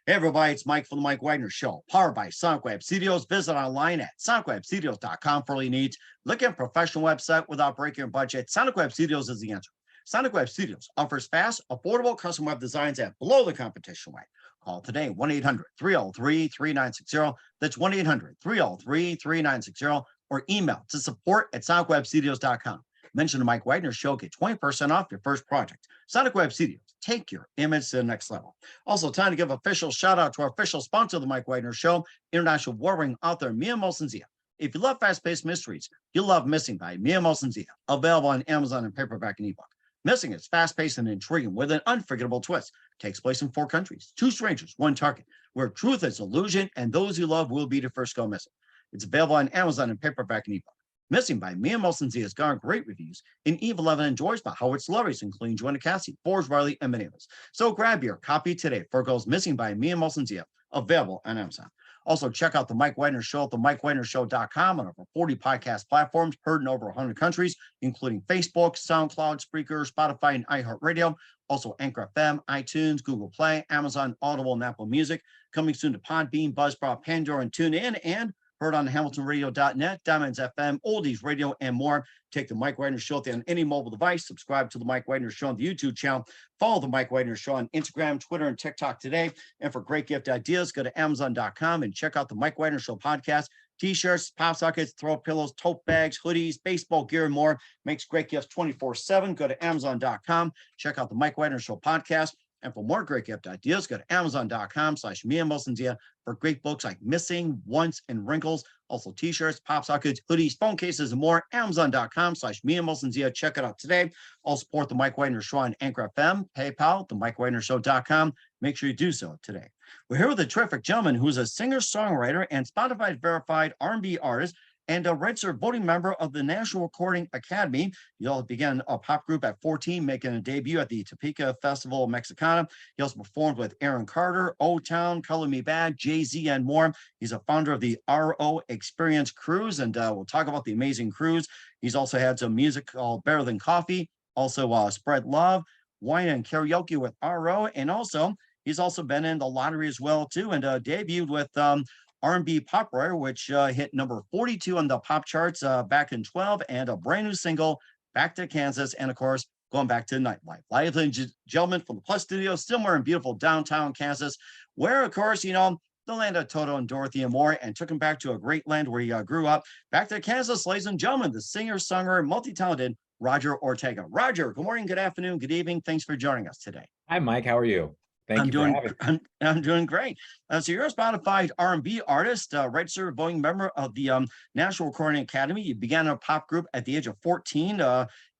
Hey everybody, it's Mike from the Mike Wagner Show, powered by Sonic Web Studios. Visit online at sonicwebstudios.com for all your needs. Look at a professional website without breaking your budget. Sonic Web Studios is the answer. Sonic Web Studios offers fast, affordable custom web designs at below the competition rate. Call today, 1-800-303-3960. That's 1-800-303-3960, or email to support@sonicwebstudios.com. Mention the Mike Wagner Show, get 20% off your first project. Sonic Web Studios, take your image to the next level. Also, time to give official shout out to our official sponsor of the Mike Wagner Show, international warring author Mia Molson-Zia. If you love fast-paced mysteries, you'll love Missing by Mia Molson-Zia, available on Amazon in paperback and ebook. Missing is fast-paced and intriguing with an unforgettable twist. Takes place in 4 countries, 2 strangers, 1 target, where truth is illusion and those you love will be the first go missing. It's available on Amazon in paperback and ebook. Missing by Mia Molson-Zia has garnered great reviews, and Eve 11 enjoys by Howard celebrities, including Joanna Cassie, Forbes Riley, and many others. So grab your copy today for Girls Missing by Mia Molson-Zia, available on Amazon. Also, check out the Mike Wagner Show at themikewagnershow.com on over 40 podcast platforms, heard in over 100 countries, including Facebook, SoundCloud, Spreaker, Spotify, and iHeartRadio. Also, Anchor FM, iTunes, Google Play, Amazon, Audible, and Apple Music. Coming soon to Podbean, Buzzsprout, Pandora, and TuneIn, and heard on HamiltonRadio.net, Diamonds FM, Oldies Radio, and more. Take the Mike Wagner Show on any mobile device. Subscribe to the Mike Wagner Show on the YouTube channel. Follow the Mike Wagner Show on Instagram, Twitter, and TikTok today. And for great gift ideas, go to Amazon.com and check out the Mike Wagner Show podcast. T-shirts, pop sockets, throw pillows, tote bags, hoodies, baseball gear, and more. Makes great gifts 24/7. Go to Amazon.com. Check out the Mike Wagner Show podcast. And for more great gift ideas, go to Amazon.com/Mia Molson-Zia for great books like Missing, Once, and Wrinkles. Also t-shirts, pop sockets, hoodies, phone cases, and more. Amazon.com/Mia Molson-Zia. Check it out today. I'll support the Mike Wagner Show on Anchor FM, PayPal, themikewagnershow.com. Make sure you do so today. We're here with a terrific gentleman who's a singer-songwriter and Spotify-verified R&B artist, and a registered voting member of the National Recording Academy. He also began a pop group at 14, making a debut at the Topeka Festival Mexicana. He also performed with Aaron Carter, O-Town, Color Me Bad, Jay-Z, and more. He's a founder of the RO Experience Cruise, and we'll talk about the amazing cruise. He's also had some music called Better Than Coffee, also Spread Love, Wine and Karaoke with RO, and also he's also been in the lottery as well, too, and debuted with R&B Pop Writer, which hit number 42 on the pop charts back in 12, and a brand new single, Back to Kansas, and of course, going back to nightlife. Ladies and gentlemen, from the Plus Studio, somewhere in beautiful downtown Kansas, where, of course, the land of Toto and Dorothy and more, and took him back to a great land where he grew up. Back to Kansas, ladies and gentlemen, the singer-songwriter, multi-talented Roger Ortega. Roger, good morning, good afternoon, good evening. Thanks for joining us today. Hi, Mike. How are you? Thank you for having me. I'm doing great. So you're a Spotify R&B artist, registered voting member of the National Recording Academy. You began a pop group at the age of 14,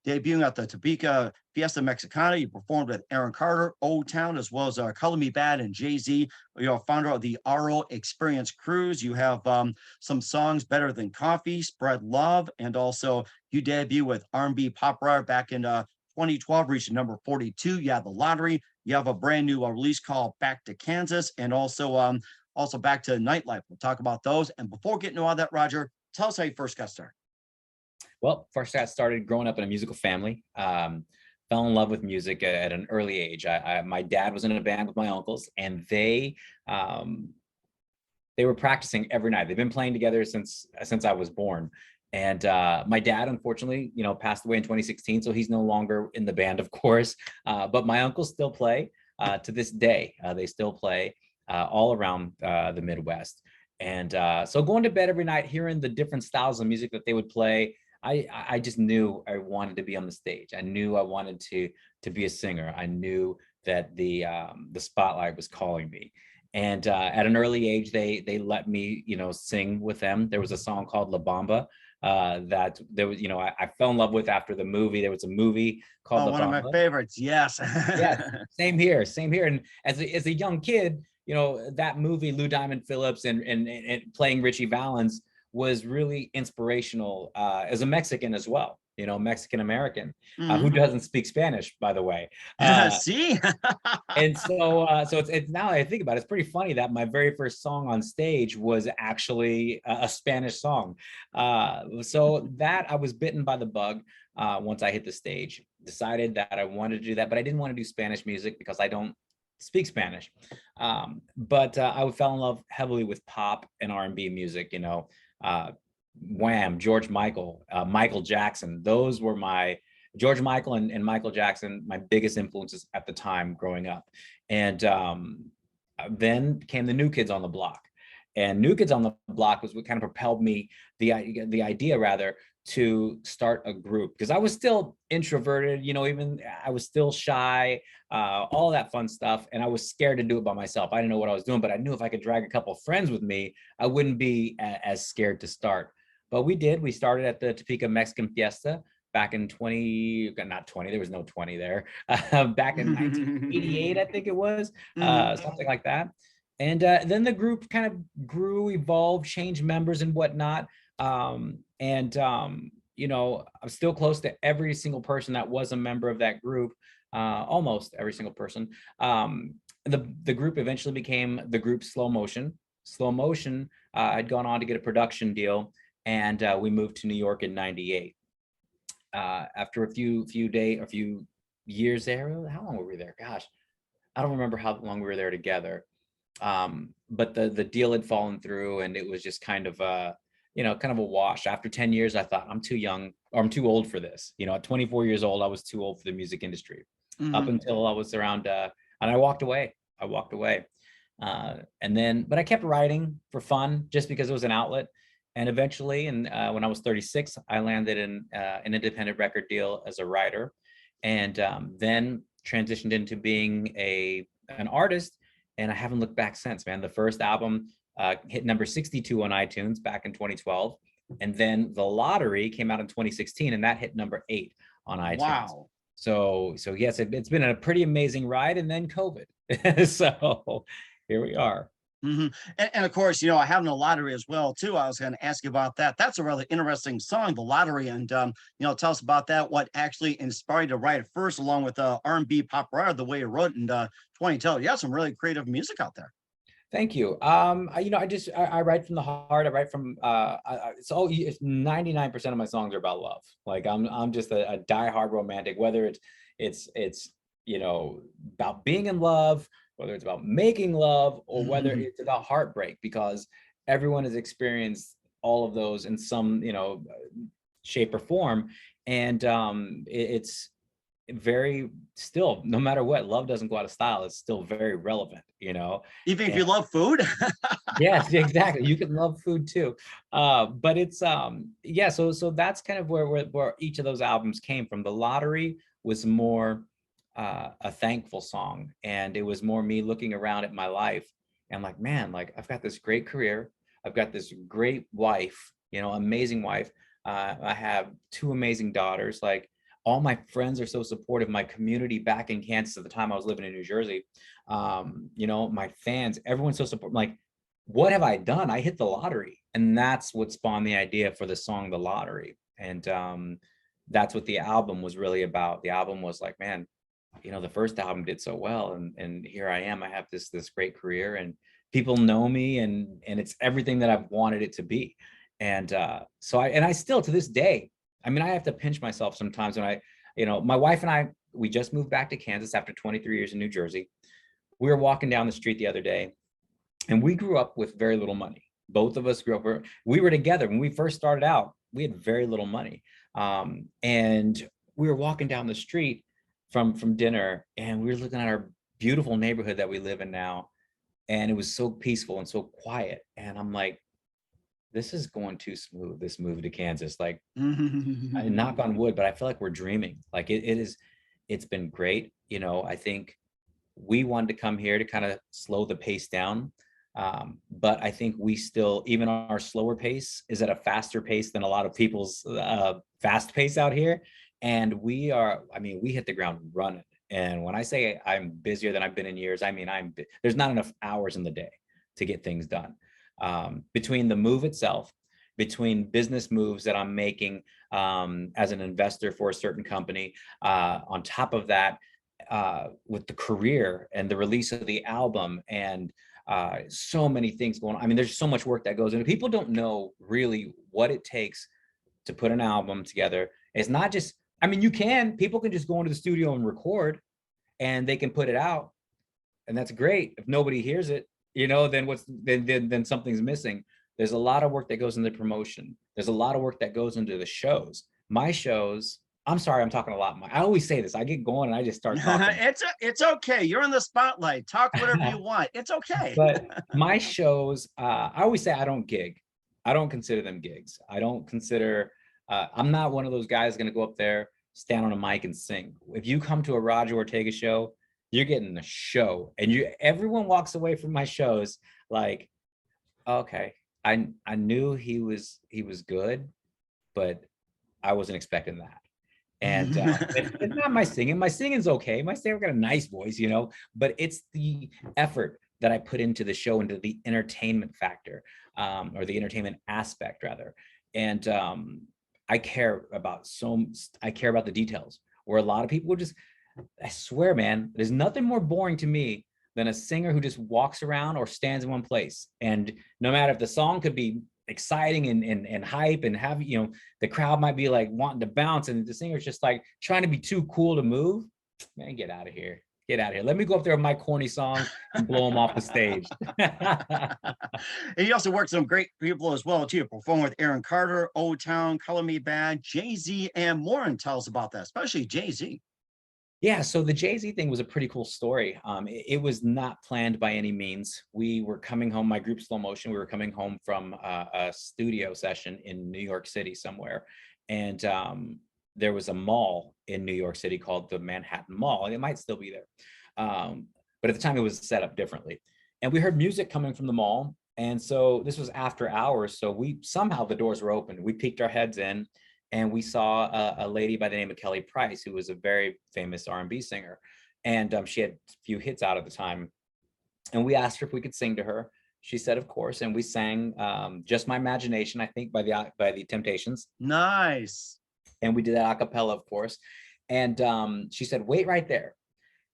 debuting at the Topeka Fiesta Mexicana. You performed with Aaron Carter, O-Town, as well as Color Me Bad and Jay-Z. You're a founder of the RO Experience Cruise. You have some songs, Better Than Coffee, Spread Love, and also you debut with R&B Pop Writer back in 2012, reached number 42. You have the lottery. You have a brand new release called Back to Kansas, and also Back to Nightlife. We'll talk about those. And before getting to all that, Roger, tell us how you first got started. Well, first I started growing up in a musical family. Fell in love with music at an early age. My dad was in a band with my uncles, and they were practicing every night. They've been playing together since I was born. And my dad, unfortunately, passed away in 2016, so he's no longer in the band, of course. But my uncles still play to this day. They still play all around the Midwest. And so going to bed every night, hearing the different styles of music that they would play, I just knew I wanted to be on the stage. I knew I wanted to be a singer. I knew that the spotlight was calling me. And at an early age, they let me, sing with them. There was a song called La Bamba that there was, I fell in love with after the movie. There was a movie called La Bamba. One of my favorites. Yes. Yeah. Same here. And as a young kid, that movie, Lou Diamond Phillips and playing Richie Valens was really inspirational as a Mexican as well. Mexican American, who doesn't speak Spanish, by the way. See? And so it's now that I think about it, it's pretty funny that my very first song on stage was actually a Spanish song. So that I was bitten by the bug once I hit the stage, decided that I wanted to do that, but I didn't want to do Spanish music because I don't speak Spanish. But I fell in love heavily with pop and R&B music, Wham, George Michael, Michael Jackson. Those were George Michael and Michael Jackson, my biggest influences at the time growing up. And then came the New Kids on the Block. And New Kids on the Block was what kind of propelled me, the idea rather, to start a group, because I was still introverted, even I was still shy, all that fun stuff. And I was scared to do it by myself. I didn't know what I was doing, but I knew if I could drag a couple of friends with me, I wouldn't be as scared to start. But we did. We started at the Topeka Mexican Fiesta back in not 20, there was no 20 there, back in 1988, I think it was, something like that. And then the group kind of grew, evolved, changed members and whatnot. I'm still close to every single person that was a member of that group, almost every single person. The group eventually became the group Slow Motion. Slow Motion had gone on to get a production deal, and we moved to New York in '98. After a few years there, how long were we there? Gosh, I don't remember how long we were there together. But the deal had fallen through, and it was just kind of a wash. After 10 years, I thought I'm too young, or I'm too old for this. At 24 years old, I was too old for the music industry. Up until I was around, and I walked away. But I kept writing for fun, just because it was an outlet. And eventually, when I was 36, I landed in an independent record deal as a writer, and then transitioned into being an artist. And I haven't looked back since, man. The first album hit number 62 on iTunes back in 2012. And then The Lottery came out in 2016, and that hit number 8 on iTunes. Wow. So yes, it's been a pretty amazing ride, and then COVID. So here we are. And of course, I have The Lottery as well too. I was going to ask you about that. That's a really interesting song, The Lottery, and tell us about that. What actually inspired you to write it first, along with R&B pop writer, the way you wrote it, and 2012. You have some really creative music out there. Thank you. I write from the heart. I write from it's 99% of my songs are about love. Like I'm just a diehard romantic, whether it's about being in love, whether it's about making love, or whether it's about heartbreak, because everyone has experienced all of those in some, shape or form. And it's very, still, no matter what, love doesn't go out of style. It's still very relevant, Even if you love food. Yes, exactly. You can love food too. But it's, so that's kind of where each of those albums came from. The Lottery was more a thankful song, and it was more me looking around at my life and like, man, like I've got this great career, I've got this great wife, amazing wife, I have 2 amazing daughters, like all my friends are so supportive, my community back in Kansas at the time I was living in New Jersey, my fans, everyone's so supportive. Like, what have I done? I hit the lottery. And that's what spawned the idea for the song The Lottery. And that's what the album was really about. The album was like, man, the first album did so well, and here I am. I have this great career, and people know me, and it's everything that I've wanted it to be. And so I still, to this day, I mean, I have to pinch myself sometimes when my wife and I, we just moved back to Kansas after 23 years in New Jersey. We were walking down the street the other day, and we grew up with very little money. Both of us grew up, we were together when we first started out. We had very little money, and we were walking down the street from dinner, and we were looking at our beautiful neighborhood that we live in now, and it was so peaceful and so quiet. And I'm like, this is going too smooth, this move to Kansas. Like, I knock on wood, but I feel like we're dreaming. Like it's been great. I think we wanted to come here to kind of slow the pace down. But I think we still, even our slower pace is at a faster pace than a lot of people's fast pace out here. And we hit the ground running. And when I say I'm busier than I've been in years, I mean, there's not enough hours in the day to get things done. Between the move itself, between business moves that I'm making as an investor for a certain company, on top of that, with the career and the release of the album, and so many things going on. I mean, there's so much work that goes into. People don't know really what it takes to put an album together. It's not just, people can just go into the studio and record, and they can put it out. and that's great. If nobody hears it, then something's missing. There's a lot of work that goes into promotion. There's a lot of work that goes into the shows. My shows, I'm sorry, I'm talking a lot. I always say this. I get going and I just start talking. It's okay. You're in the spotlight. Talk whatever you want. It's okay. But my shows, I always say I don't gig. I don't consider them gigs. I don't consider, I'm not one of those guys going to go up there, stand on a mic and sing. If you come to a Roger Ortega show, you're getting a show, and everyone walks away from my shows like, okay, I knew he was good, but I wasn't expecting that. And it's not my singing. My singing's okay. My singer got a nice voice, but it's the effort that I put into the show, into the entertainment factor, or the entertainment aspect rather. And I care about the details, where a lot of people just, I swear, man, there's nothing more boring to me than a singer who just walks around or stands in one place. And no matter if the song could be exciting and hype and have, the crowd might be like wanting to bounce, and the singer's just like trying to be too cool to move, man, get out of here. Get out of here. Let me go up there with my corny songs and blow them off the stage. And he also works with some great people as well, too. Perform with Aaron Carter, O-Town, Color Me Bad, Jay-Z, and more. And tell us about that, especially Jay-Z. Yeah, so the Jay-Z thing was a pretty cool story. It was not planned by any means. We were coming home, my group Slow Motion, we were coming home from a studio session in New York City somewhere. And there was a mall in New York City called the Manhattan Mall, and it might still be there. But at the time it was set up differently. And we heard music coming from the mall. And so this was after hours. So somehow the doors were open. We peeked our heads in, and we saw a lady by the name of Kelly Price, who was a very famous R&B singer. And she had a few hits out at the time. And we asked her if we could sing to her. She said, of course. And we sang Just My Imagination, I think, by the Temptations. Nice. And we did that a cappella, of course. And she said, wait right there.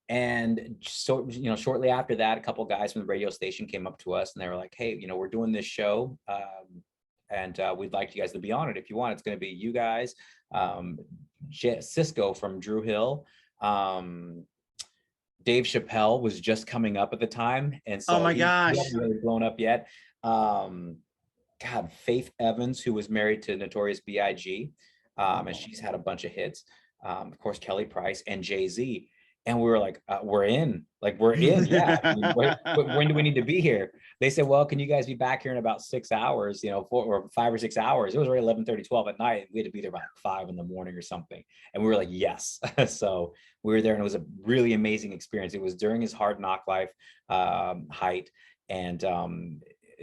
And so, shortly after that, a couple of guys from the radio station came up to us and they were like, hey, we're doing this show. And we'd like you guys to be on it if you want. It's going to be you guys, Cisco from Drew Hill, Dave Chappelle was just coming up at the time, and so oh my gosh, he hadn't really blown up yet. Faith Evans, who was married to Notorious B.I.G., and she's had a bunch of hits. Of course, Kelly Price and Jay-Z. And we were like, we're in, yeah. I mean, when do we need to be here? They said, well, can you guys be back here in about 6 hours, 4 or 5 or 6 hours? It was already 11:30, 12 at night. We had to be there about 5 in the morning or something. And we were like, yes. So we were there, and it was a really amazing experience. It was during his Hard Knock Life height. And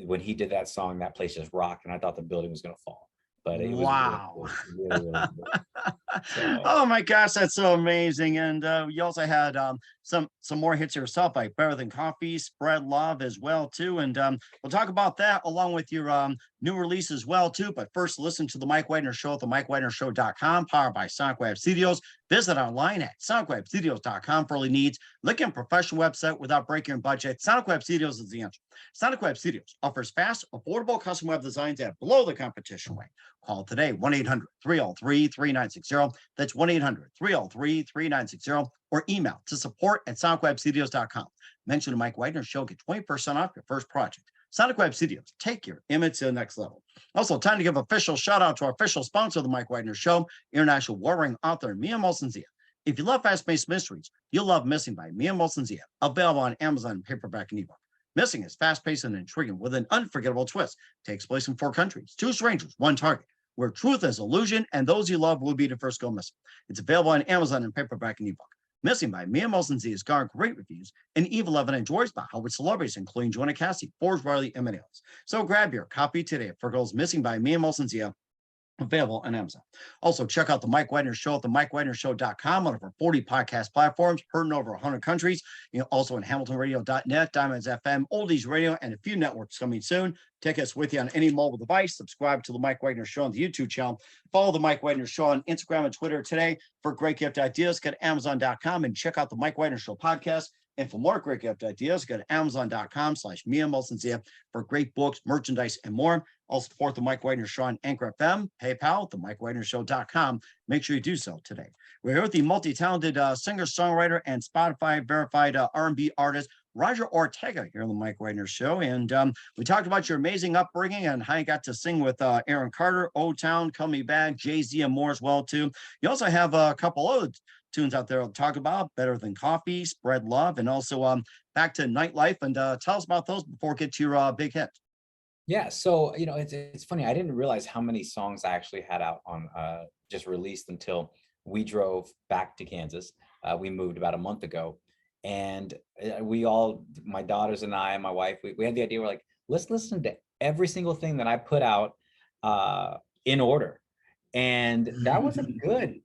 when he did that song, that place just rocked. And I thought the building was going to fall. But it was wow. really cool. So. Oh my gosh, that's so amazing. And you also had some more hits yourself, like Better Than Coffee, Spread Love as well too. And we'll talk about that along with your new release as well too. But first, listen to the Mike Wagner Show at themikewagnershow.com, powered by Sonic Web Studios. Visit online at sonicwebstudios.com for all your needs. Look at a professional website without breaking your budget. Sonic Web Studios is the answer. Sonic Web Studios offers fast, affordable custom web designs at below the competition rate. Call today, 1-800-303-3960. That's 1-800-303-3960. Or email to support@sonicwebstudios.com. Mention the Mike Wagner Show. Get 20% off your first project. Sonic Web Studios. Take your image to the next level. Also, time to give official shout out to our official sponsor of the Mike Wagner Show, international warring author Mia Molson-Zia. If you love fast-paced mysteries, you'll love Missing by Mia Molson-Zia, available on Amazon paperback and ebook. Missing is fast-paced and intriguing with an unforgettable twist. Takes place in 4 countries, 2 strangers, 1 target, where truth is illusion and those you love will be the first go missing. It's available on Amazon in paperback and ebook. Missing by Mia Molson-Zia has garnered great reviews, and Eve 11 enjoys by Howard celebrities, including Joanna Cassie, Forbes Riley, and many others. So grab your copy today for Girls Missing by Mia Molson-Zia, available on Amazon. Also, check out the Mike Wagner Show at themikewagnershow.com, one of our 40 podcast platforms, heard in over 100 countries. Also on hamiltonradio.net, Diamonds FM, Oldies Radio, and a few networks coming soon. Take us with you on any mobile device. Subscribe to the Mike Wagner Show on the YouTube channel. Follow the Mike Wagner Show on Instagram and Twitter today. For great gift ideas, go to Amazon.com and check out the Mike Wagner Show podcast. And for more great gift ideas, go to Amazon.com/Mia Molson-Zia for great books, merchandise, and more. Also support the Mike Wagner Show on Anchor FM, PayPal, themikewagnershow.com. Make sure you do so today. We're here with the multi-talented singer-songwriter and Spotify verified R&B artist Roger Ortega here on the Mike Wagner Show. And we talked about your amazing upbringing and how you got to sing with Aaron Carter, O-Town, Call Me Back, Jay-Z, and more as well, too. You also have a couple other tunes out there to talk about, Better Than Coffee, Spread Love, and also Back to Nightlife. And tell us about those before we get to your big hit. Yeah, so it's funny. I didn't realize how many songs I actually had out on just released until we drove back to Kansas. We moved about a month ago, and we all, my daughters and I and my wife, we had the idea. We're like, let's listen to every single thing that I put out in order, and that was a good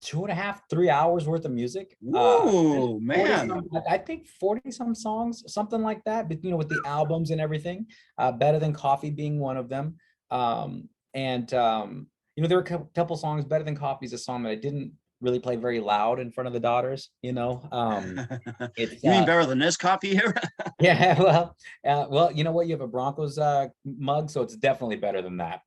2.5, 3 hours worth of music. Ooh, man. I think 40 some songs, something like that, but with the albums and everything, Better Than Coffee being one of them. There were a couple songs. Better Than Coffee is a song that I didn't really play very loud in front of the daughters. You mean Better Than This Coffee here? Yeah, well, you know what? You have a Broncos mug, so it's definitely better than that.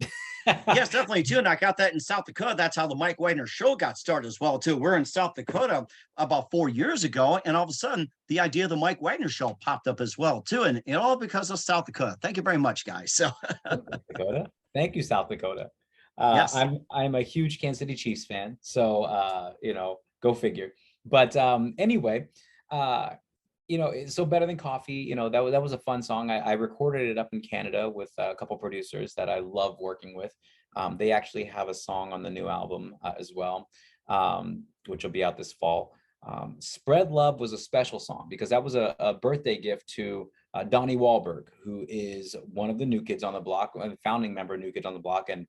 Yes, definitely too. And I got that in South Dakota. That's how the Mike Wagner Show got started as well too. We're in South Dakota about 4 years ago, and all of a sudden the idea of the Mike Wagner Show popped up as well too, and all because of South Dakota. Thank you very much, guys. So South Dakota. Thank you, South Dakota. Yes. I'm a huge Kansas City Chiefs fan, so go figure. But anyway, so Better Than Coffee, that was a fun song. I recorded it up in Canada with a couple producers that I love working with. They actually have a song on the new album as well, which will be out this fall. Spread Love was a special song because that was a birthday gift to Donnie Wahlberg, who is one of the New Kids on the Block, a founding member of New Kids on the Block, and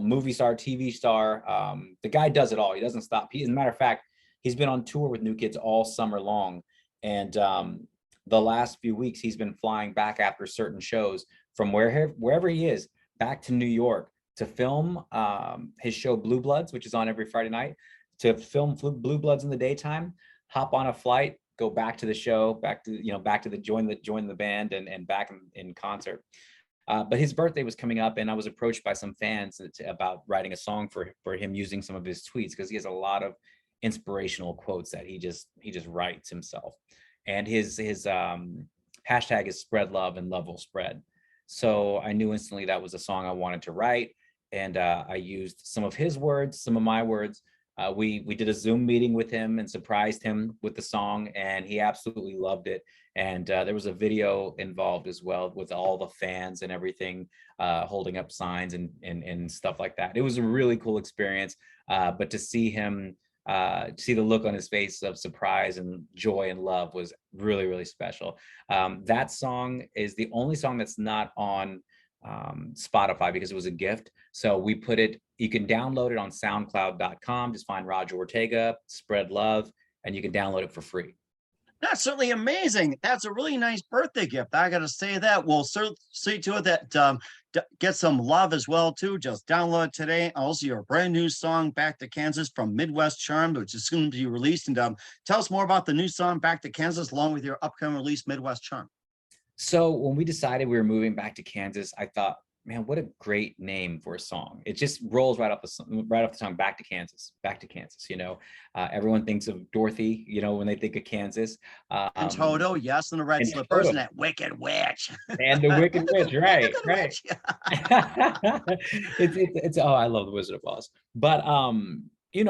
movie star, TV star. The guy does it all. He doesn't stop. As a matter of fact, he's been on tour with New Kids all summer long. And the last few weeks, he's been flying back after certain shows from wherever he is, back to New York to film his show Blue Bloods, which is on every Friday night, to film Blue Bloods in the daytime, hop on a flight, go back to the show, back to the join the band and back in concert. But his birthday was coming up, and I was approached by some fans about writing a song for him using some of his tweets, because he has a lot of inspirational quotes that he just writes himself, and his hashtag is Spread Love and Love Will Spread. So I knew instantly that was a song I wanted to write, and I used some of his words, some of my words. We did a Zoom meeting with him and surprised him with the song, and he absolutely loved it. And there was a video involved as well with all the fans and everything, holding up signs and stuff like that. It was a really cool experience, but to see him see the look on his face of surprise and joy and love was really, really special. That song is the only song that's not on Spotify because it was a gift. So you can download it on soundcloud.com. Just find Roger Ortega, Spread Love, and you can download it for free. That's certainly amazing. That's a really nice birthday gift. I got to say that. We'll see to it that get some love as well too. Just download it today. Also, your brand new song "Back to Kansas" from Midwest Charm, which is soon to be released. And tell us more about the new song "Back to Kansas" along with your upcoming release "Midwest Charm." So when we decided we were moving back to Kansas, I thought, man, what a great name for a song. It just rolls right off the tongue. Back to Kansas, back to Kansas. Everyone thinks of Dorothy, when they think of Kansas. And Toto, yes, and the red slippers, and that wicked witch. And the wicked witch, right, right. It's I love the Wizard of Oz. But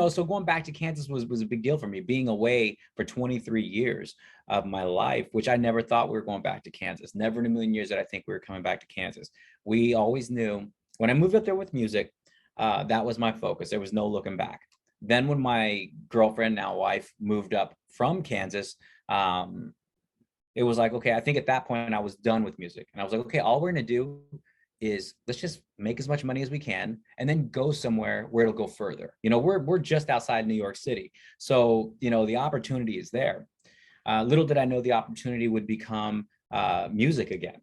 so going back to Kansas was a big deal for me, being away for 23 years of my life, which I never thought we were going back to Kansas. Never in a million years did I think we were coming back to Kansas. We always knew when I moved up there with music, that was my focus. There was no looking back. Then when my girlfriend, now wife, moved up from Kansas, it was like, okay, I think at that point I was done with music. And I was like, okay, all we're going to do is let's just make as much money as we can and then go somewhere where it'll go further. We're just outside New York City. So, the opportunity is there. Little did I know the opportunity would become music again,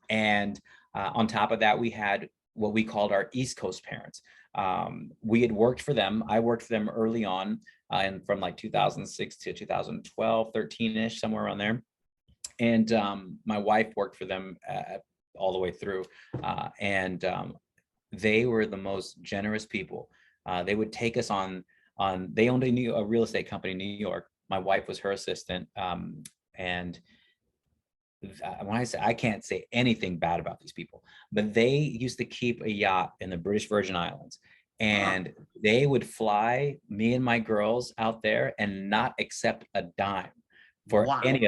and on top of that, we had what we called our East Coast parents. We had worked for them. I worked for them early on, and from like 2006 to 2012, 13-ish, somewhere around there. And my wife worked for them all the way through. And they were the most generous people. They would take us on they owned a real estate company in New York. My wife was her assistant. And when I say, I can't say anything bad about these people, but they used to keep a yacht in the British Virgin Islands, and they would fly me and my girls out there and not accept a dime for Wow. any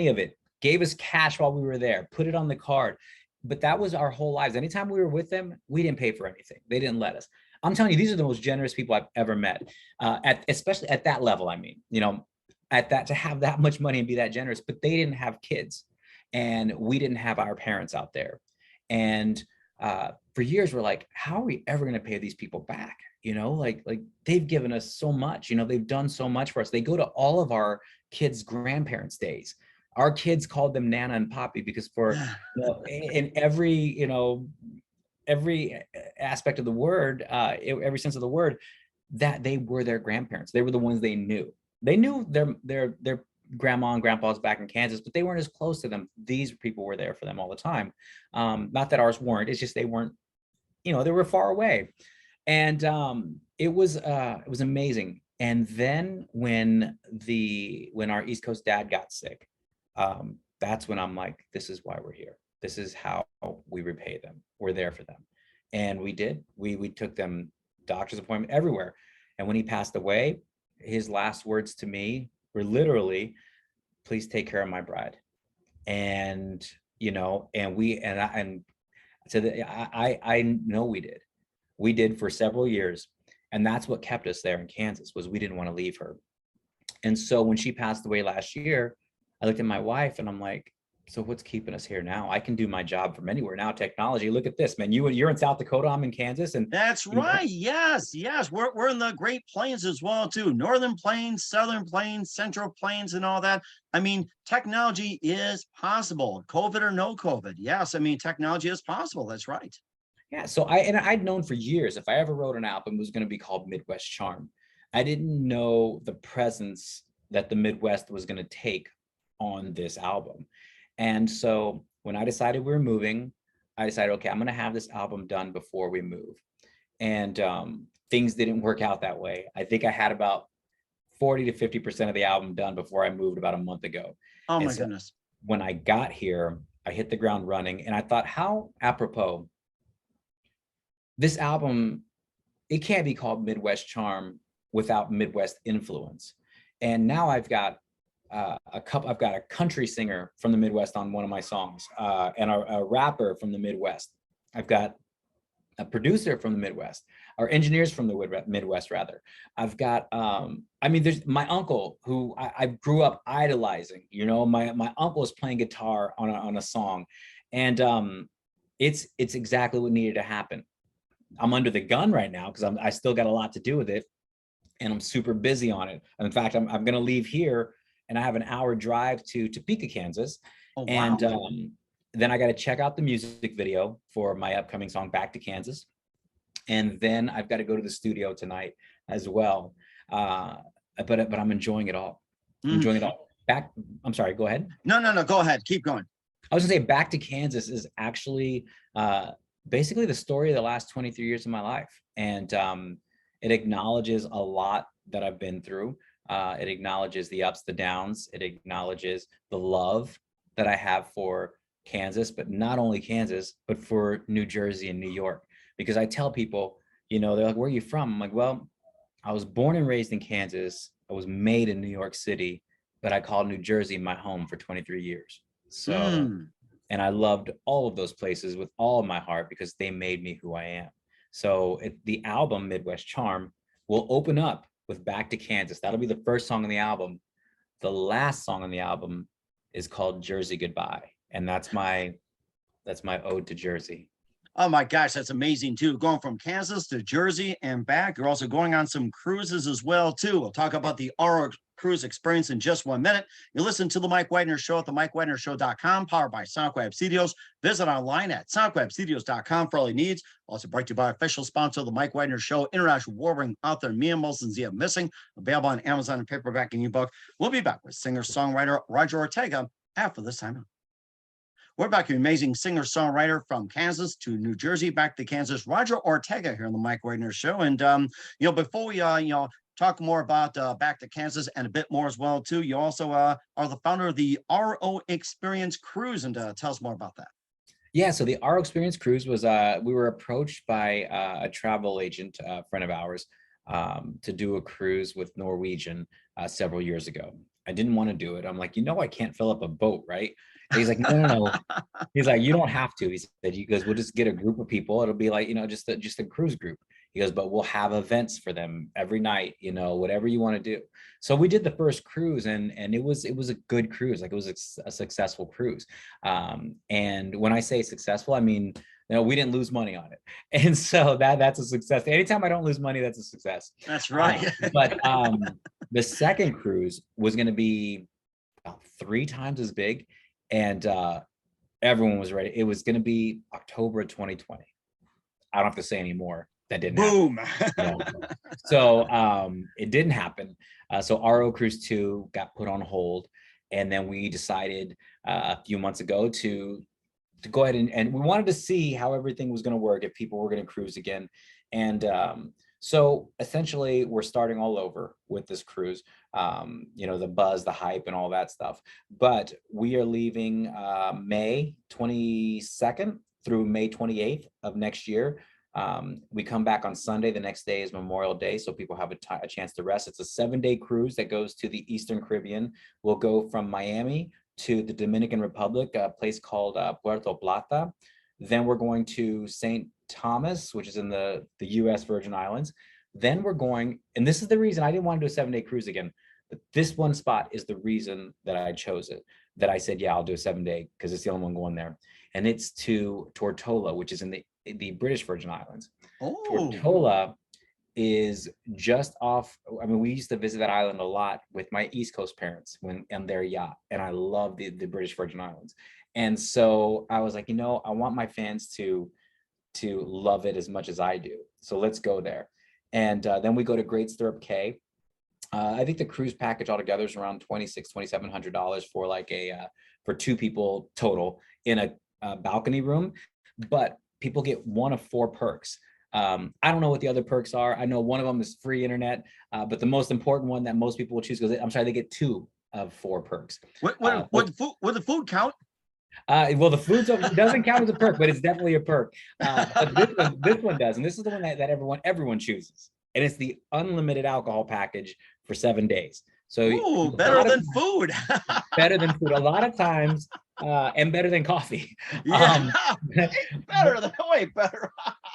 of it. Gave us cash while we were there, put it on the card. But that was our whole lives. Anytime we were with them, we didn't pay for anything. They didn't let us. I'm telling you, these are the most generous people I've ever met, especially at that level. I mean, at that, to have that much money and be that generous, but they didn't have kids, and we didn't have our parents out there. And for years, we're like, how are we ever going to pay these people back? Like they've given us so much, they've done so much for us. They go to all of our kids' grandparents' days. Our kids called them Nana and Poppy because in every aspect of the word, every sense of the word, that they were their grandparents. They were the ones they knew. They knew their grandma and grandpas back in Kansas, but they weren't as close to them. These people were there for them all the time. Not that ours weren't. It's just they weren't. They were far away, and it was amazing. And then when our East Coast dad got sick, that's when I'm like, this is why we're here. This is how we repay them. We're there for them. And we did. We took them doctor's appointment everywhere. And when he passed away, his last words to me were literally, please take care of my bride. And, I know we did. We did for several years. And that's what kept us there in Kansas, was we didn't want to leave her. And so when she passed away last year, I looked at my wife and I'm like, so what's keeping us here now? I can do my job from anywhere now. Technology. Look at this, man. You're in South Dakota. I'm in Kansas, and that's right. Yes. We're in the Great Plains as well too. Northern Plains, Southern Plains, Central Plains, and all that. I mean, technology is possible. COVID or no COVID. Yes. I mean, technology is possible. That's right. Yeah. So I'd known for years if I ever wrote an album, it was going to be called Midwest Charm. I didn't know the presence that the Midwest was going to take on this album. And so when I decided we were moving, I decided, okay, I'm going to have this album done before we move. And things didn't work out that way. I think I had about 40 to 50% of the album done before I moved about a month ago. Oh my goodness. When I got here, I hit the ground running, and I thought, how apropos. This album, it can't be called Midwest Charm without Midwest influence. And now I've got I've got a country singer from the Midwest on one of my songs, and a rapper from the Midwest. I've got a producer from the Midwest, or engineers from the Midwest rather. I've got, there's my uncle who I grew up idolizing. My uncle is playing guitar on a song, and it's exactly what needed to happen. I'm under the gun right now because I still got a lot to do with it, and I'm super busy on it. And in fact, I'm going to leave here, and I have an hour drive to Topeka, Kansas. Oh, wow. And then I got to check out the music video for my upcoming song, Back to Kansas. And then I've got to go to the studio tonight as well. But I'm enjoying it all. Enjoying it all. I'm sorry, go ahead. No, go ahead. Keep going. I was gonna say Back to Kansas is actually basically the story of the last 23 years of my life. And it acknowledges a lot that I've been through. It acknowledges the ups, the downs. It acknowledges the love that I have for Kansas, but not only Kansas, but for New Jersey and New York. Because I tell people, they're like, where are you from? I'm like, well, I was born and raised in Kansas. I was made in New York City, but I called New Jersey my home for 23 years. So, and I loved all of those places with all of my heart because they made me who I am. So the album Midwest Charm will open up with Back to Kansas. That'll be the first song on the album. The last song on the album is called Jersey Goodbye. And that's my ode to Jersey. Oh my gosh, that's amazing too. Going from Kansas to Jersey and back. You're also going on some cruises as well too. We'll talk about the Aura cruise experience in just 1 minute. You listen to the Mike Wagner Show at the MikeWagnerShow.com, powered by SonicWeb Studios. Visit online at SonicWebStudios.com for all your needs. Also brought to you by official sponsor of the Mike Wagner Show, international award-winning author Mia Molson Zia Missing, available on Amazon and paperback and ebook. We'll be back with singer-songwriter Roger Ortega after this time. We're back to amazing singer-songwriter from Kansas to New Jersey, back to Kansas, Roger Ortega here on the Mike Wagner Show. And, before we, talk more about Back to Kansas and a bit more as well too. You also are the founder of the RO Experience Cruise, and tell us more about that. Yeah, so the RO Experience Cruise was we were approached by a travel agent friend of ours to do a cruise with Norwegian several years ago. I didn't want to do it. I'm like, I can't fill up a boat, right? And he's like, no. He's like, you don't have to. He said, we'll just get a group of people. It'll be like, just a cruise group. He goes, but we'll have events for them every night, whatever you want to do. So we did the first cruise, and it was a good cruise. Like, it was a successful cruise. And when I say successful, I mean, we didn't lose money on it. And so that's a success. Anytime I don't lose money, that's a success. That's right. But the second cruise was going to be about 3 times as big. And everyone was ready. It was going to be October of 2020. I don't have to say anymore. That didn't Boom. happen. So it didn't happen. So RO Cruise 2 got put on hold. And then we decided a few months ago to go ahead and we wanted to see how everything was going to work, if people were going to cruise again. And so essentially we're starting all over with this cruise, the buzz, the hype, and all that stuff. But we are leaving May 22nd through May 28th of next year. We come back on Sunday. The next day is Memorial Day, so people have a chance to rest. It's a 7-day cruise that goes to the Eastern Caribbean. We'll go from Miami to the Dominican Republic, a place called Puerto Plata. Then we're going to St. Thomas, which is in the U.S. Virgin Islands. Then we're going, and this is the reason I didn't want to do a 7-day cruise again, but this one spot is the reason that I chose it, that I said, yeah, I'll do a 7-day because it's the only one going there. And it's to Tortola, which is in the British Virgin Islands. Oh. Tortola is just off. I mean, we used to visit that island a lot with my East Coast parents on their yacht, and I love the British Virgin Islands. And so I was like, I want my fans to love it as much as I do. So let's go there. And then we go to Great Stirrup Cay. I think the cruise package altogether is around $2,700 for for 2 people total in a balcony room. But people get one of 4 perks. I don't know what the other perks are. I know one of them is free internet, but the most important one that most people will choose, they get 2 of 4 perks. Would the food count? Well, the food doesn't count as a perk, but it's definitely a perk. But this one does, and this is the one that everyone chooses, and it's the unlimited alcohol package for 7 days. So better than food. Better than food. A lot of times, and better than coffee. Yeah, way better.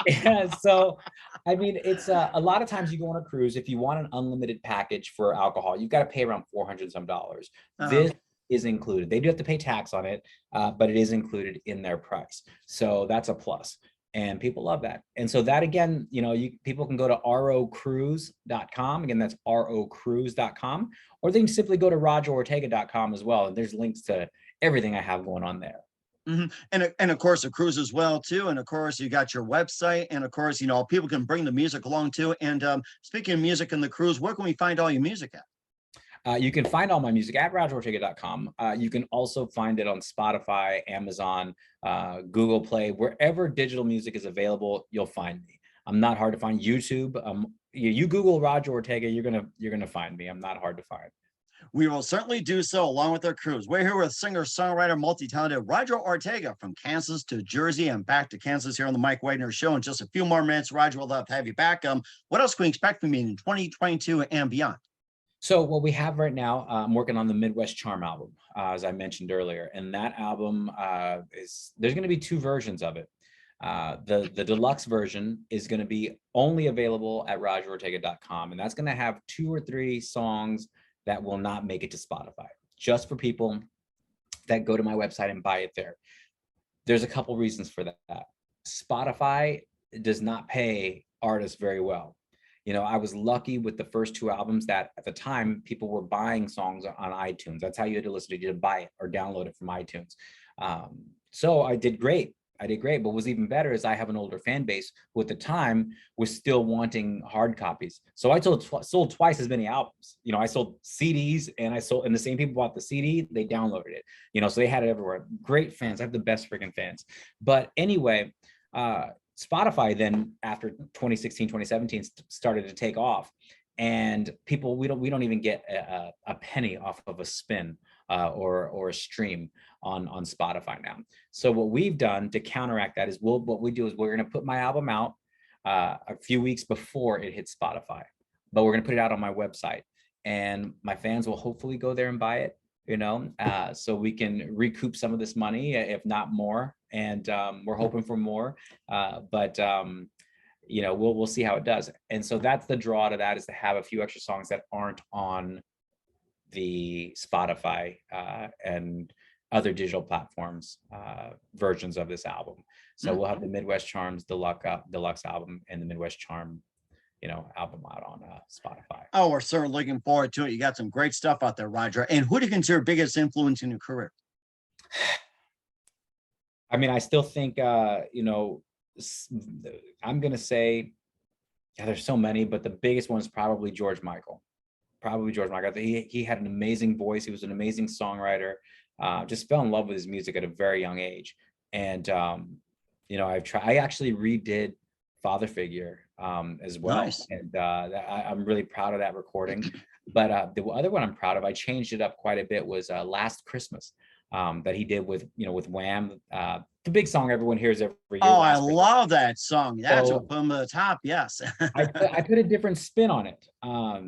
Yeah. So, I mean, it's a lot of times you go on a cruise. If you want an unlimited package for alcohol, you've got to pay around $400 and some. This is included. They do have to pay tax on it, but it is included in their price. So that's a plus. And people love that. And so that, again, people can go to rocruise.com. Again, that's rocruise.com, or they can simply go to rogerortega.com as well. And there's links to everything I have going on there. Mm-hmm. And of course, a cruise as well, too. And of course, you got your website. And of course, people can bring the music along, too. And speaking of music and the cruise, where can we find all your music at? You can find all my music at rogerortega.com. You can also find it on Spotify, Amazon, Google Play, wherever digital music is available, you'll find me. I'm not hard to find. YouTube, you Google Roger Ortega, you're gonna find me. I'm not hard to find. We will certainly do so along with our cruise. We're here with singer, songwriter, multi-talented Roger Ortega from Kansas to Jersey and back to Kansas here on the Mike Wagner Show. In just a few more minutes, Roger, we'll love to have you back. What else can we expect from you in 2022 and beyond? So what we have right now, I'm working on the Midwest Charm album, as I mentioned earlier. And that album there's going to be 2 versions of it. The deluxe version is going to be only available at rogerortega.com. And that's going to have 2 or 3 songs that will not make it to Spotify, just for people that go to my website and buy it there. There's a couple reasons for that. Spotify does not pay artists very well. I was lucky with the first 2 albums that at the time people were buying songs on iTunes. That's how you had to listen to it. You had to buy it or download it from iTunes. So I did great. But what's even better is I have an older fan base who at the time was still wanting hard copies. So I sold twice as many albums. I sold CDs and the same people bought the CD, they downloaded it, so they had it everywhere. Great fans. I have the best freaking fans. But anyway, Spotify then after 2016, 2017 started to take off. and people, we don't even get a penny off of a spin or a stream on Spotify now. So what we've done to counteract that is what we do is we're going to put my album out a few weeks before it hits Spotify, but we're going to put it out on my website, and my fans will hopefully go there and buy it, so we can recoup some of this money, if not more. And we're hoping for more, but we'll see how it does. And so that's the draw to that, is to have a few extra songs that aren't on the Spotify and other digital platforms versions of this album. So we'll have the Midwest Charms deluxe album and the Midwest Charm album out on Spotify. Oh, we're certainly looking forward to it. You got some great stuff out there, Roger. And who do you consider biggest influence in your career? I mean, I still think I'm gonna say, there's so many, but the biggest one is probably George Michael. He had an amazing voice. He was an amazing songwriter. Just fell in love with his music at a very young age. And I actually redid Father Figure as well. Nice. And I'm really proud of that recording. But the other one I'm proud of, I changed it up quite a bit, was Last Christmas, that he did with Wham, the big song everyone hears every year. Oh, I love that song. That's what put him at the top. Yes. I put a different spin on it,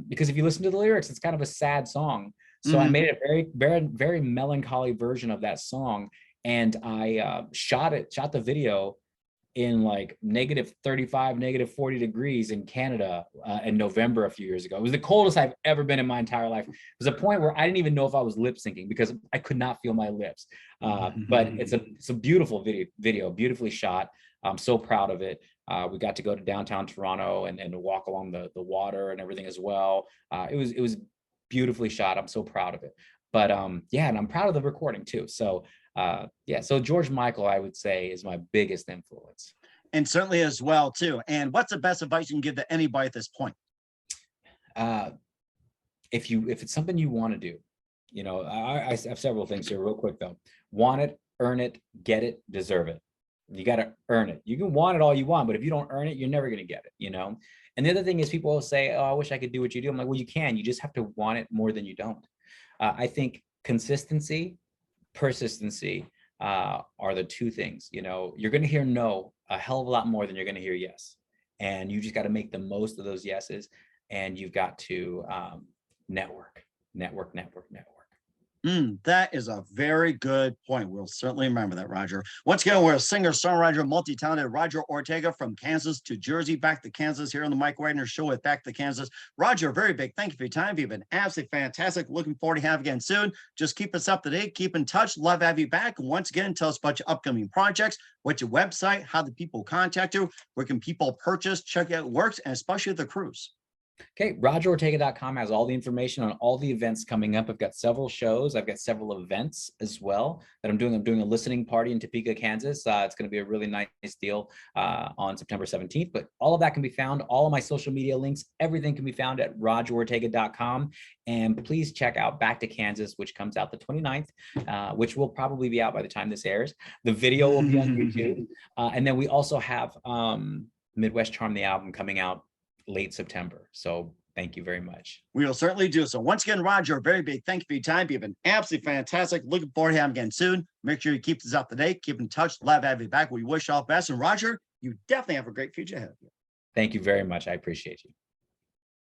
because if you listen to the lyrics, it's kind of a sad song. So I made a very, very, very melancholy version of that song, and I shot the video in like -35, -40 degrees in Canada in November a few years ago. It was the coldest I've ever been in my entire life. It was a point where I didn't even know if I was lip syncing because I could not feel my lips. But it's a beautiful video, beautifully shot. I'm so proud of it. We got to go to downtown Toronto and walk along the water and everything as well. It was beautifully shot. I'm so proud of it. But and I'm proud of the recording too. So so George Michael, I would say, is my biggest influence. And certainly as well too. And what's the best advice you can give to anybody at this point? If it's something you want to do, I have several things here real quick though. Want it, earn it, get it, deserve it. You got to earn it. You can want it all you want, but if you don't earn it, you're never going to get it, And the other thing is, people will say, oh, I wish I could do what you do. I'm like, well, you can. You just have to want it more than you don't. I think consistency, persistency are the two things. You're going to hear no a hell of a lot more than you're going to hear yes. And you just got to make the most of those yeses. And you've got to network. That is a very good point. We'll certainly remember that, Roger. Once again, we're a singer, songwriter, multi-talented Roger Ortega from Kansas to Jersey, back to Kansas here on the Mike Wagner Show with Back to Kansas. Roger, very big thank you for your time. You've been absolutely fantastic. Looking forward to having you again soon. Just keep us up to date. Keep in touch. Love to have you back. And once again, tell us about your upcoming projects. What's your website? How do people contact you? Where can people purchase, check out works, and especially the cruise? Okay, RogerOrtega.com has all the information on all the events coming up. I've got several shows. I've got several events as well that I'm doing. I'm doing a listening party in Topeka, Kansas. It's going to be a really nice deal on September 17th. But all of that can be found. All of my social media links, everything can be found at RogerOrtega.com. And please check out Back to Kansas, which comes out the 29th, which will probably be out by the time this airs. The video will be on YouTube. And then we also have Midwest Charm, the album, coming out late September. So thank you very much. We will certainly do so. Once again, Roger, a very big thank you for your time. You've been absolutely fantastic. Looking forward to having you again soon. Make sure you keep us up to date. Keep in touch. Love having you back. We wish you all the best. And Roger, you definitely have a great future ahead of you. Thank you very much. I appreciate you.